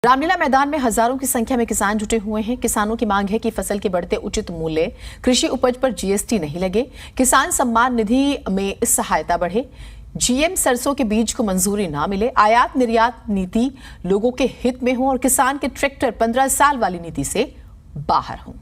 रामलीला मैदान में हजारों की संख्या में किसान जुटे हुए हैं। किसानों की मांग है कि फसल के बढ़ते उचित मूल्य, कृषि उपज पर जीएसटी नहीं लगे, किसान सम्मान निधि में सहायता बढ़े, जीएम सरसों के बीज को मंजूरी ना मिले, आयात निर्यात नीति लोगों के हित में हो और किसान के ट्रैक्टर 15 साल वाली नीति से बाहर हों।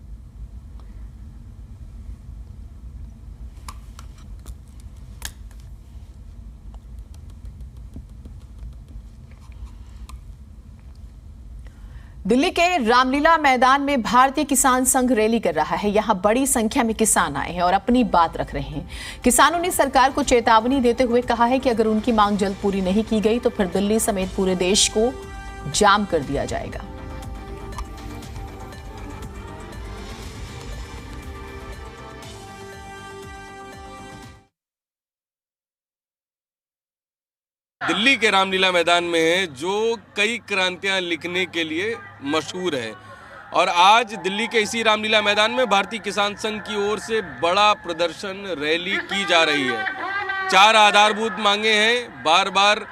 दिल्ली के रामलीला मैदान में भारतीय किसान संघ रैली कर रहा है। यहां बड़ी संख्या में किसान आए हैं और अपनी बात रख रहे हैं। किसानों ने सरकार को चेतावनी देते हुए कहा है कि अगर उनकी मांग जल्द पूरी नहीं की गई तो फिर दिल्ली समेत पूरे देश को जाम कर दिया जाएगा। दिल्ली के रामलीला मैदान में है, जो कई क्रांतियां लिखने के लिए मशहूर है। और आज दिल्ली के इसी रामलीला मैदान में भारतीय किसान संघ की ओर से बड़ा प्रदर्शन रैली की जा रही है। 4 आधारभूत मांगे हैं। बार बार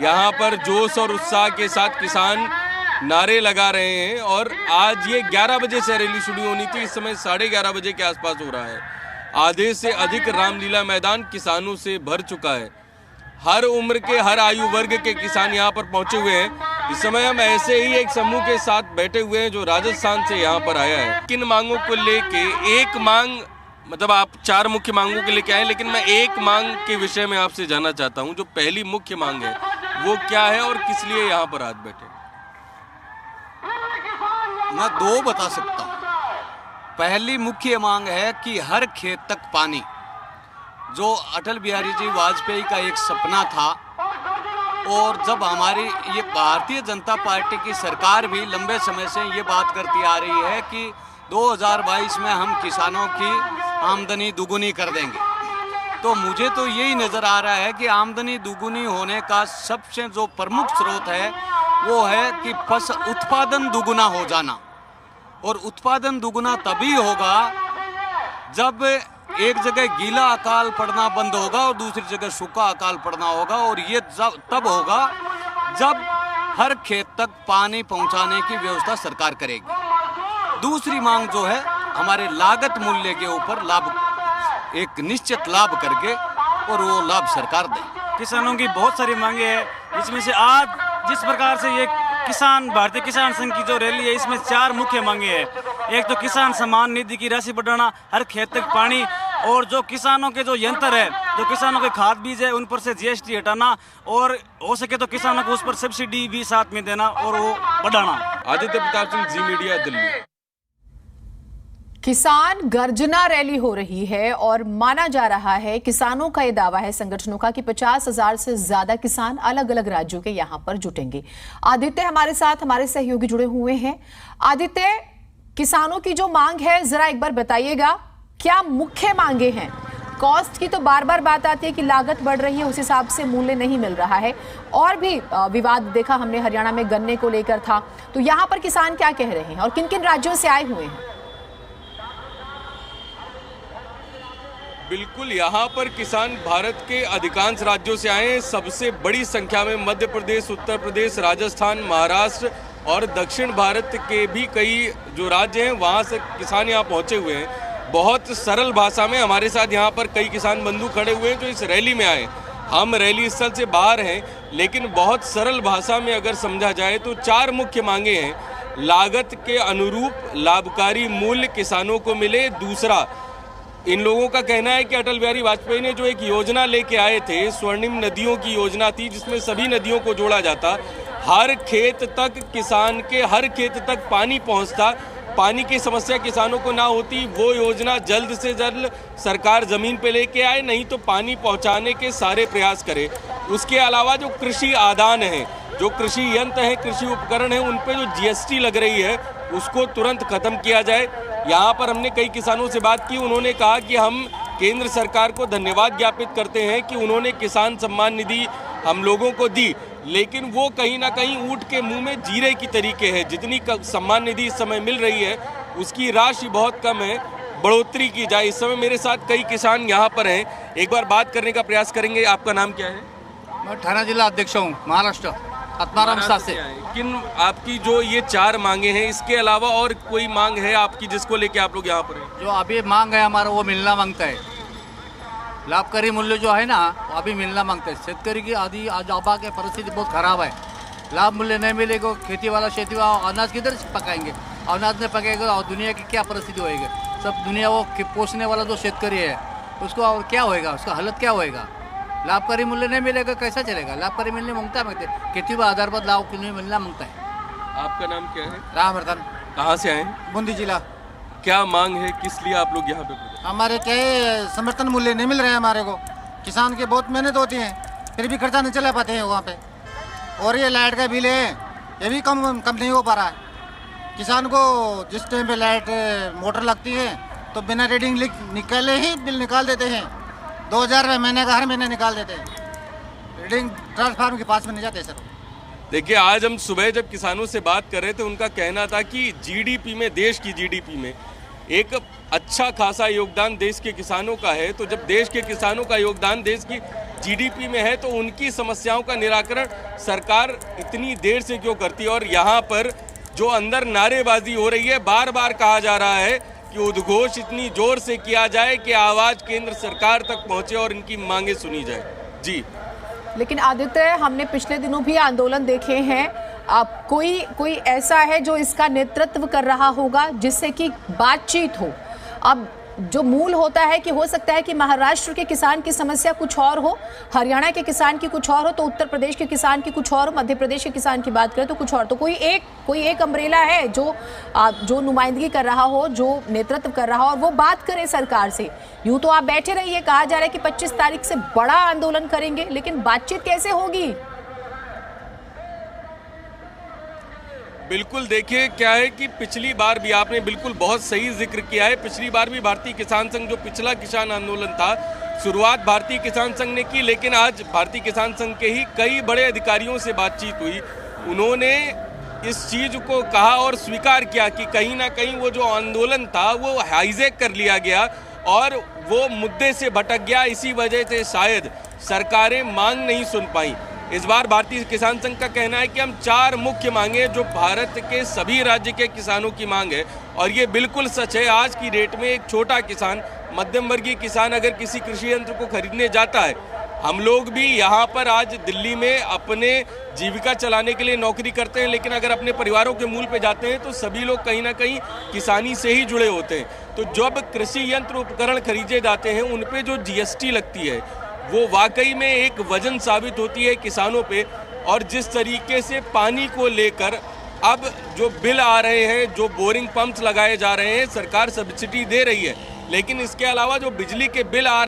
यहाँ पर जोश और उत्साह के साथ किसान नारे लगा रहे हैं। और आज ये 11 बजे से रैली शुरू होनी थी, इस समय 11:30 बजे के आसपास हो रहा है। आधे से अधिक रामलीला मैदान किसानों से भर चुका है। हर उम्र के, हर आयु वर्ग के किसान यहाँ पर पहुंचे हुए हैं। इस समय हम ऐसे ही एक समूह के साथ बैठे हुए हैं जो राजस्थान से यहाँ पर आया है। किन मांगों को लेके, एक मांग मतलब आप 4 मुख्य मांगों के लेके आए, लेकिन मैं एक मांग के विषय में आपसे जानना चाहता हूँ। जो पहली मुख्य मांग है वो क्या है और किस लिए यहाँ पर आज बैठे? मैं 2 बता सकता हूँ। पहली मुख्य मांग है कि हर खेत तक पानी, जो अटल बिहारी जी वाजपेयी का एक सपना था। और जब हमारी ये भारतीय जनता पार्टी की सरकार भी लंबे समय से ये बात करती आ रही है कि 2022 में हम किसानों की आमदनी दुगुनी कर देंगे, तो मुझे तो यही नज़र आ रहा है कि आमदनी दुगुनी होने का सबसे जो प्रमुख स्रोत है वो है कि फसल उत्पादन दुगुना हो जाना। और उत्पादन दुगुना तभी होगा जब एक जगह गीला अकाल पड़ना बंद होगा और दूसरी जगह सूखा अकाल पड़ना होगा। और ये तब होगा जब हर खेत तक पानी पहुंचाने की व्यवस्था सरकार करेगी। दूसरी मांग जो है हमारे लागत मूल्य के ऊपर लाभ, एक निश्चित लाभ करके, और वो लाभ सरकार दे। किसानों की बहुत सारी मांगे हैं, इसमें से आज जिस प्रकार से ये किसान भारतीय किसान संघ की जो रैली है, इसमें 4 मुख्य मांगे हैं। एक तो किसान सम्मान निधि की राशि बढ़ाना, हर खेत तक पानी, और जो किसानों के जो यंत्र है, जो किसानों के खाद बीज है, उन पर से जीएसटी हटाना, और हो सके तो किसानों को उस पर सब्सिडी भी साथ में देना और वो बढ़ाना। आदित्य प्रताप सिंह, जी मीडिया, दिल्ली। किसान गर्जना रैली हो रही है और माना जा रहा है, किसानों का यह दावा है संगठनों का कि 50,000 से ज्यादा किसान अलग अलग राज्यों के यहां पर जुटेंगे। आदित्य हमारे साथ, हमारे सहयोगी जुड़े हुए हैं। आदित्य, किसानों की जो मांग है जरा एक बार बताइएगा, क्या मुख्य मांगे हैं? कॉस्ट की तो बार बार बात आती है कि लागत बढ़ रही है, उस हिसाब से मूल्य नहीं मिल रहा है। और भी विवाद देखा हमने, हरियाणा में गन्ने को लेकर था। तो यहां पर किसान क्या कह रहे हैं और किन किन राज्यों से आए हुए हैं? बिल्कुल, यहाँ पर किसान भारत के अधिकांश राज्यों से आए हैं। सबसे बड़ी संख्या में मध्य प्रदेश, उत्तर प्रदेश, राजस्थान, महाराष्ट्र और दक्षिण भारत के भी कई जो राज्य हैं वहाँ से किसान यहाँ पहुँचे हुए हैं। बहुत सरल भाषा में हमारे साथ यहाँ पर कई किसान बंधु खड़े हुए हैं जो इस रैली में आए। हम रैली स्थल से बाहर हैं, लेकिन बहुत सरल भाषा में अगर समझा जाए तो 4 मुख्य मांगे हैं। लागत के अनुरूप लाभकारी मूल्य किसानों को मिले। दूसरा, इन लोगों का कहना है कि अटल बिहारी वाजपेयी ने जो एक योजना लेके आए थे, स्वर्णिम नदियों की योजना थी, जिसमें सभी नदियों को जोड़ा जाता, हर खेत तक किसान के हर खेत तक पानी पहुंचता, पानी की समस्या किसानों को ना होती, वो योजना जल्द से जल्द सरकार जमीन पे लेके आए, नहीं तो पानी पहुंचाने के सारे प्रयास करे। उसके अलावा जो कृषि आदान है, जो कृषि यंत्र हैं, कृषि उपकरण हैं, उन पे जो जीएसटी लग रही है उसको तुरंत खत्म किया जाए। यहाँ पर हमने कई किसानों से बात की, उन्होंने कहा कि हम केंद्र सरकार को धन्यवाद ज्ञापित करते हैं कि उन्होंने किसान सम्मान निधि हम लोगों को दी, लेकिन वो कहीं ना कहीं ऊँट के मुंह में जीरे की तरीके है। जितनी सम्मान निधि इस समय मिल रही है उसकी राशि बहुत कम है, बढ़ोतरी की जाए। इस समय मेरे साथ कई किसान यहाँ पर हैं, एक बार बात करने का प्रयास करेंगे। आपका नाम क्या है? मैं ठाणे जिला अध्यक्ष हूँ, महाराष्ट्र। आत्माराम शाह से। किन आपकी जो ये 4 मांगे हैं, इसके अलावा और कोई मांग है आपकी जिसको लेके आप लोग यहाँ पर हैं? जो अभी मांग है हमारा वो मिलना मांगता है। लाभकारी मूल्य जो है ना वो अभी मिलना मांगता है। शेतकरी की आदि आज आबा की परिस्थिति बहुत खराब है। लाभ मूल्य नहीं मिलेगा, खेती वाला अनाज किधर से पकाएंगे? अनाज नहीं पकाएगा और दुनिया की क्या परिस्थिति होएगी? सब दुनिया वो पोषने वाला जो शेतकरी है उसको और क्या होएगा, उसका हालत क्या होएगा? लाभकारी मूल्य नहीं मिलेगा, कैसा चलेगा? लाभकारी मूल्य मांगता है, खेती पर आधार पर लाभ मिलना मांगता है। आपका नाम क्या है? रामवर्धन, कहाँ से आए हैं? बूंदी जिला। क्या मांग है, किस लिए आप लोग यहाँ पे पहुंचे? हमारे क्या है, समर्थन मूल्य नहीं मिल रहे हैं हमारे को। किसान की बहुत मेहनत होती है, फिर भी खर्चा नहीं चला पाते हैं वहाँ पे। और ये लाइट का बिल है, ये भी कम नहीं हो पा रहा है। किसान को जिस टाइम पे लाइट मोटर लगती है तो बिना रीडिंग निकाले ही बिल निकाल देते हैं। 2000 रुपये महीने का हर महीने निकाल देते हैं। रीडिंग ट्रांसफार्मर के पास में नहीं जाते सर। देखिए, आज हम सुबह जब किसानों से बात कर रहे थे, उनका कहना था कि जीडीपी में, देश की जीडीपी में एक अच्छा खासा योगदान देश के किसानों का है। तो जब देश के किसानों का योगदान देश की जीडीपी में है तो उनकी समस्याओं का निराकरण सरकार इतनी देर से क्यों करती है? और यहाँ पर जो अंदर नारेबाजी हो रही है, बार बार कहा जा रहा है कि उद्घोष इतनी जोर से किया जाए कि आवाज़ केंद्र सरकार तक पहुँचे और इनकी मांगे सुनी जाए। जी, लेकिन आदित्य, हमने पिछले दिनों भी आंदोलन देखे हैं। अब कोई ऐसा है जो इसका नेतृत्व कर रहा होगा जिससे कि बातचीत हो? अब जो मूल होता है कि हो सकता है कि महाराष्ट्र के किसान की समस्या कुछ और हो, हरियाणा के किसान की कुछ और हो, तो उत्तर प्रदेश के किसान की कुछ और हो, मध्य प्रदेश के किसान की बात करें तो कुछ और। तो कोई एक अम्ब्रेला है जो नुमाइंदगी कर रहा हो, जो नेतृत्व कर रहा हो और वो बात करे सरकार से। यूं तो आप बैठे रहिए, कहा जा रहा है कि 25 तारीख से बड़ा आंदोलन करेंगे, लेकिन बातचीत कैसे होगी? बिल्कुल, देखिए क्या है कि पिछली बार भी आपने बिल्कुल बहुत सही जिक्र किया है। पिछली बार भी भारतीय किसान संघ, जो पिछला किसान आंदोलन था, शुरुआत भारतीय किसान संघ ने की, लेकिन आज भारतीय किसान संघ के ही कई बड़े अधिकारियों से बातचीत हुई। उन्होंने इस चीज़ को कहा और स्वीकार किया कि कहीं ना कहीं वो जो आंदोलन था वो हाईजैक कर लिया गया और वो मुद्दे से भटक गया। इसी वजह से शायद सरकारें मांग नहीं सुन पाई। इस बार भारतीय किसान संघ का कहना है कि हम 4 मुख्य मांगे जो भारत के सभी राज्य के किसानों की मांग है, और ये बिल्कुल सच है। आज की डेट में एक छोटा किसान, मध्यम वर्गीय किसान अगर किसी कृषि यंत्र को खरीदने जाता है, हम लोग भी यहाँ पर आज दिल्ली में अपने जीविका चलाने के लिए नौकरी करते हैं, लेकिन अगर अपने परिवारों के मूल पे जाते हैं तो सभी लोग कहीं ना कहीं किसानी से ही जुड़े होते हैं। तो जब कृषि यंत्र उपकरण खरीदे जाते हैं उन पे जो जीएसटी लगती है वो वाकई में एक वजन साबित होती है किसानों पे। और जिस तरीके से पानी को लेकर अब जो बिल आ रहे हैं, जो बोरिंग पंप्स लगाए जा रहे हैं, सरकार सब्सिडी दे रही है, लेकिन इसके अलावा जो बिजली के बिल आ